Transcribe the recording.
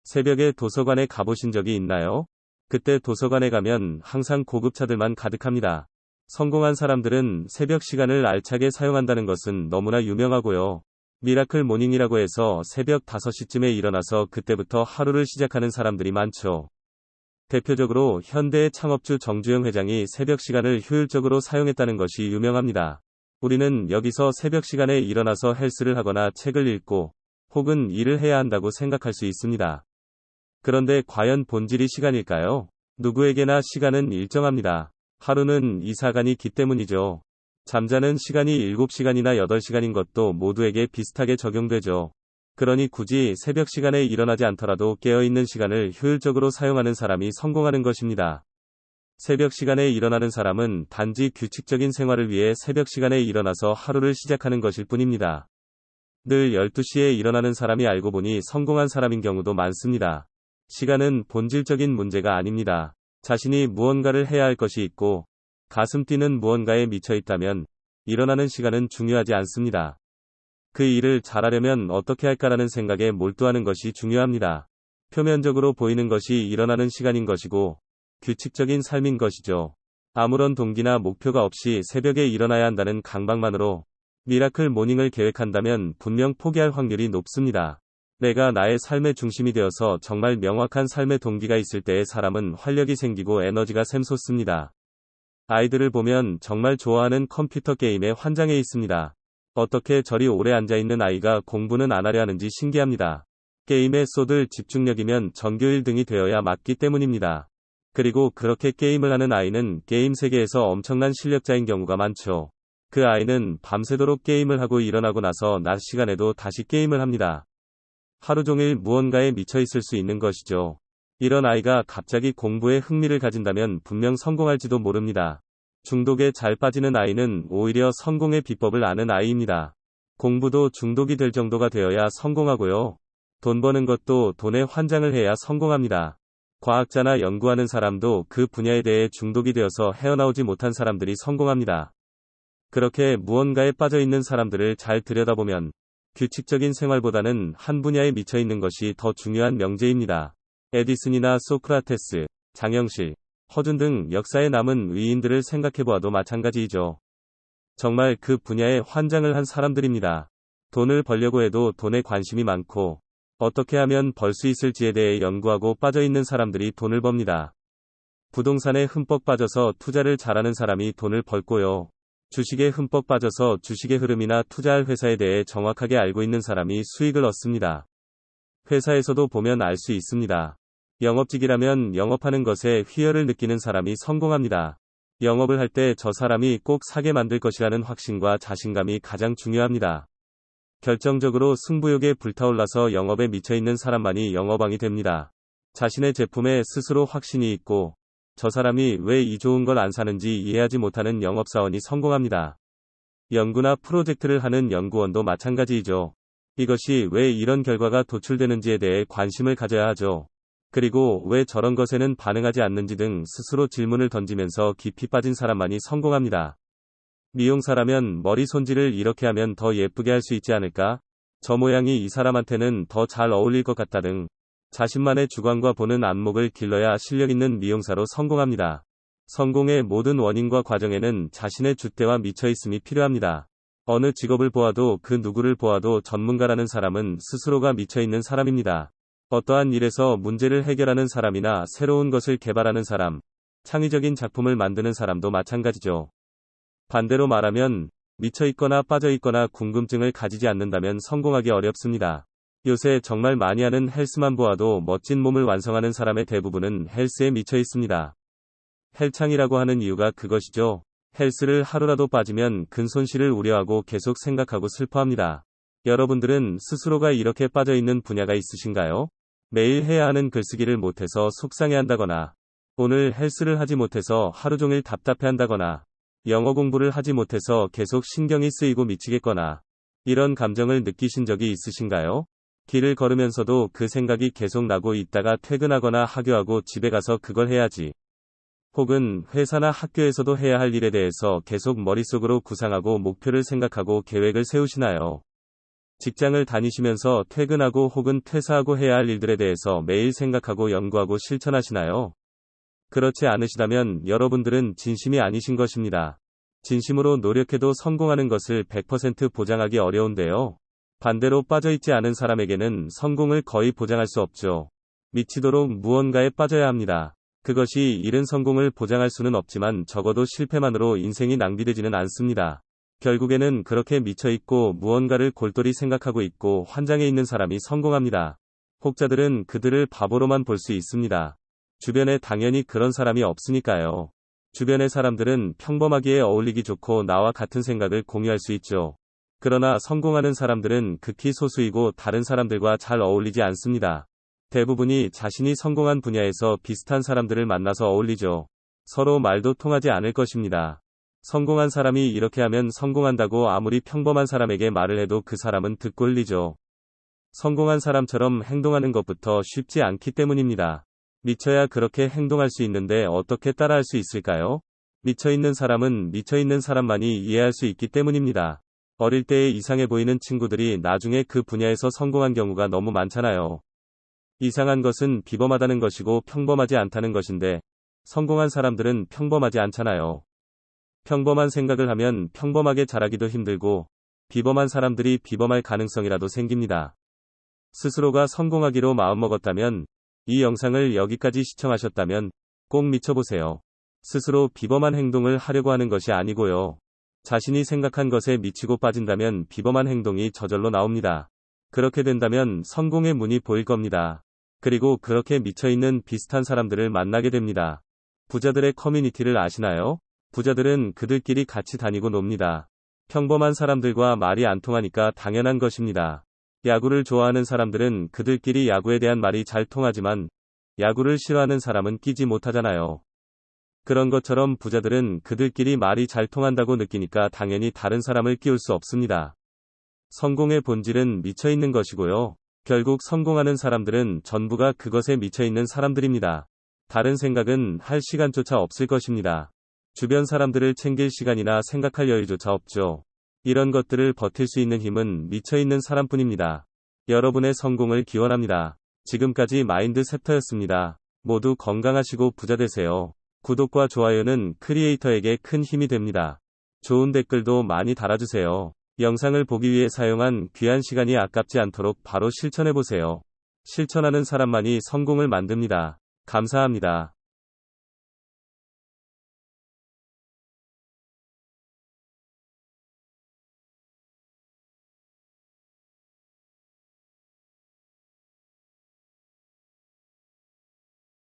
새벽에 도서관에 가보신 적이 있나요? 그때 도서관에 가면 항상 고급차들만 가득합니다. 성공한 사람들은 새벽 시간을 알차게 사용한다는 것은 너무나 유명하고요. 미라클 모닝이라고 해서 새벽 5시쯤에 일어나서 그때부터 하루를 시작하는 사람들이 많죠. 대표적으로 현대의 창업주 정주영 회장이 새벽 시간을 효율적으로 사용했다는 것이 유명합니다. 우리는 여기서 새벽 시간에 일어나서 헬스를 하거나 책을 읽고 혹은 일을 해야 한다고 생각할 수 있습니다. 그런데 과연 본질이 시간일까요? 누구에게나 시간은 일정합니다. 하루는 24시간이 기 때문이죠. 잠자는 시간이 7시간이나 8시간인 것도 모두에게 비슷하게 적용되죠. 그러니 굳이 새벽 시간에 일어나지 않더라도 깨어있는 시간을 효율적으로 사용하는 사람이 성공하는 것입니다. 새벽 시간에 일어나는 사람은 단지 규칙적인 생활을 위해 새벽 시간에 일어나서 하루를 시작하는 것일 뿐입니다. 늘 12시에 일어나는 사람이 알고 보니 성공한 사람인 경우도 많습니다. 시간은 본질적인 문제가 아닙니다. 자신이 무언가를 해야 할 것이 있고 가슴 뛰는 무언가에 미쳐 있다면 일어나는 시간은 중요하지 않습니다. 그 일을 잘하려면 어떻게 할까라는 생각에 몰두하는 것이 중요합니다. 표면적으로 보이는 것이 일어나는 시간인 것이고 규칙적인 삶인 것이죠. 아무런 동기나 목표가 없이 새벽에 일어나야 한다는 강박만으로 미라클 모닝을 계획한다면 분명 포기할 확률이 높습니다. 내가 나의 삶의 중심이 되어서 정말 명확한 삶의 동기가 있을 때의 사람은 활력이 생기고 에너지가 샘솟습니다. 아이들을 보면 정말 좋아하는 컴퓨터 게임에 환장해 있습니다. 어떻게 저리 오래 앉아있는 아이가 공부는 안 하려 하는지 신기합니다. 게임에 쏟을 집중력이면 전교 1등이 되어야 맞기 때문입니다. 그리고 그렇게 게임을 하는 아이는 게임 세계에서 엄청난 실력자인 경우가 많죠. 그 아이는 밤새도록 게임을 하고 일어나고 나서 낮 시간에도 다시 게임을 합니다. 하루 종일 무언가에 미쳐 있을 수 있는 것이죠. 이런 아이가 갑자기 공부에 흥미를 가진다면 분명 성공할지도 모릅니다. 중독에 잘 빠지는 아이는 오히려 성공의 비법을 아는 아이입니다. 공부도 중독이 될 정도가 되어야 성공하고요. 돈 버는 것도 돈에 환장을 해야 성공합니다. 과학자나 연구하는 사람도 그 분야에 대해 중독이 되어서 헤어나오지 못한 사람들이 성공합니다. 그렇게 무언가에 빠져 있는 사람들을 잘 들여다보면 규칙적인 생활보다는 한 분야에 미쳐 있는 것이 더 중요한 명제입니다. 에디슨이나 소크라테스, 장영실, 허준 등 역사에 남은 위인들을 생각해보아도 마찬가지이죠. 정말 그 분야에 환장을 한 사람들입니다. 돈을 벌려고 해도 돈에 관심이 많고 어떻게 하면 벌 수 있을지에 대해 연구하고 빠져있는 사람들이 돈을 법니다. 부동산에 흠뻑 빠져서 투자를 잘하는 사람이 돈을 벌고요. 주식에 흠뻑 빠져서 주식의 흐름이나 투자할 회사에 대해 정확하게 알고 있는 사람이 수익을 얻습니다. 회사에서도 보면 알 수 있습니다. 영업직이라면 영업하는 것에 희열을 느끼는 사람이 성공합니다. 영업을 할 때 저 사람이 꼭 사게 만들 것이라는 확신과 자신감이 가장 중요합니다. 결정적으로 승부욕에 불타올라서 영업에 미쳐있는 사람만이 영업왕이 됩니다. 자신의 제품에 스스로 확신이 있고 저 사람이 왜 이 좋은 걸 안 사는지 이해하지 못하는 영업사원이 성공합니다. 연구나 프로젝트를 하는 연구원도 마찬가지이죠. 이것이 왜 이런 결과가 도출되는지에 대해 관심을 가져야 하죠. 그리고 왜 저런 것에는 반응하지 않는지 등 스스로 질문을 던지면서 깊이 빠진 사람만이 성공합니다. 미용사라면 머리 손질을 이렇게 하면 더 예쁘게 할 수 있지 않을까? 저 모양이 이 사람한테는 더 잘 어울릴 것 같다 등 자신만의 주관과 보는 안목을 길러야 실력 있는 미용사로 성공합니다. 성공의 모든 원인과 과정에는 자신의 줏대와 미쳐 있음이 필요합니다. 어느 직업을 보아도 그 누구를 보아도 전문가라는 사람은 스스로가 미쳐 있는 사람입니다. 어떠한 일에서 문제를 해결하는 사람이나 새로운 것을 개발하는 사람, 창의적인 작품을 만드는 사람도 마찬가지죠. 반대로 말하면 미쳐 있거나 빠져 있거나 궁금증을 가지지 않는다면 성공하기 어렵습니다. 요새 정말 많이 하는 헬스만 보아도 멋진 몸을 완성하는 사람의 대부분은 헬스에 미쳐 있습니다. 헬창이라고 하는 이유가 그것이죠. 헬스를 하루라도 빠지면 큰 손실을 우려하고 계속 생각하고 슬퍼합니다. 여러분들은 스스로가 이렇게 빠져 있는 분야가 있으신가요? 매일 해야 하는 글쓰기를 못해서 속상해한다거나, 오늘 헬스를 하지 못해서 하루 종일 답답해한다거나, 영어 공부를 하지 못해서 계속 신경이 쓰이고 미치겠거나, 이런 감정을 느끼신 적이 있으신가요? 길을 걸으면서도 그 생각이 계속 나고 있다가 퇴근하거나 하교하고 집에 가서 그걸 해야지. 혹은 회사나 학교에서도 해야 할 일에 대해서 계속 머릿속으로 구상하고 목표를 생각하고 계획을 세우시나요? 직장을 다니시면서 퇴근하고 혹은 퇴사하고 해야 할 일들에 대해서 매일 생각하고 연구하고 실천하시나요? 그렇지 않으시다면 여러분들은 진심이 아니신 것입니다. 진심으로 노력해도 성공하는 것을 100% 보장하기 어려운데요. 반대로 빠져있지 않은 사람에게는 성공을 거의 보장할 수 없죠. 미치도록 무언가에 빠져야 합니다. 그것이 이른 성공을 보장할 수는 없지만 적어도 실패만으로 인생이 낭비되지는 않습니다. 결국에는 그렇게 미쳐있고 무언가를 골똘히 생각하고 있고 환장해 있는 사람이 성공합니다. 혹자들은 그들을 바보로만 볼 수 있습니다. 주변에 당연히 그런 사람이 없으니까요. 주변의 사람들은 평범하기에 어울리기 좋고 나와 같은 생각을 공유할 수 있죠. 그러나 성공하는 사람들은 극히 소수이고 다른 사람들과 잘 어울리지 않습니다. 대부분이 자신이 성공한 분야에서 비슷한 사람들을 만나서 어울리죠. 서로 말도 통하지 않을 것입니다. 성공한 사람이 이렇게 하면 성공한다고 아무리 평범한 사람에게 말을 해도 그 사람은 듣골리죠. 성공한 사람처럼 행동하는 것부터 쉽지 않기 때문입니다. 미쳐야 그렇게 행동할 수 있는데 어떻게 따라할 수 있을까요? 미쳐있는 사람은 미쳐있는 사람만이 이해할 수 있기 때문입니다. 어릴 때에 이상해 보이는 친구들이 나중에 그 분야에서 성공한 경우가 너무 많잖아요. 이상한 것은 비범하다는 것이고 평범하지 않다는 것인데 성공한 사람들은 평범하지 않잖아요. 평범한 생각을 하면 평범하게 자라기도 힘들고 비범한 사람들이 비범할 가능성이라도 생깁니다. 스스로가 성공하기로 마음먹었다면 이 영상을 여기까지 시청하셨다면 꼭 미쳐보세요. 스스로 비범한 행동을 하려고 하는 것이 아니고요. 자신이 생각한 것에 미치고 빠진다면 비범한 행동이 저절로 나옵니다. 그렇게 된다면 성공의 문이 보일 겁니다. 그리고 그렇게 미쳐있는 비슷한 사람들을 만나게 됩니다. 부자들의 커뮤니티를 아시나요? 부자들은 그들끼리 같이 다니고 놉니다. 평범한 사람들과 말이 안 통하니까 당연한 것입니다. 야구를 좋아하는 사람들은 그들끼리 야구에 대한 말이 잘 통하지만 야구를 싫어하는 사람은 끼지 못하잖아요. 그런 것처럼 부자들은 그들끼리 말이 잘 통한다고 느끼니까 당연히 다른 사람을 끼울 수 없습니다. 성공의 본질은 미쳐있는 것이고요. 결국 성공하는 사람들은 전부가 그것에 미쳐있는 사람들입니다. 다른 생각은 할 시간조차 없을 것입니다. 주변 사람들을 챙길 시간이나 생각할 여유조차 없죠. 이런 것들을 버틸 수 있는 힘은 미쳐있는 사람뿐입니다. 여러분의 성공을 기원합니다. 지금까지 마인드셉터였습니다. 모두 건강하시고 부자 되세요. 구독과 좋아요는 크리에이터에게 큰 힘이 됩니다. 좋은 댓글도 많이 달아주세요. 영상을 보기 위해 사용한 귀한 시간이 아깝지 않도록 바로 실천해보세요. 실천하는 사람만이 성공을 만듭니다. 감사합니다.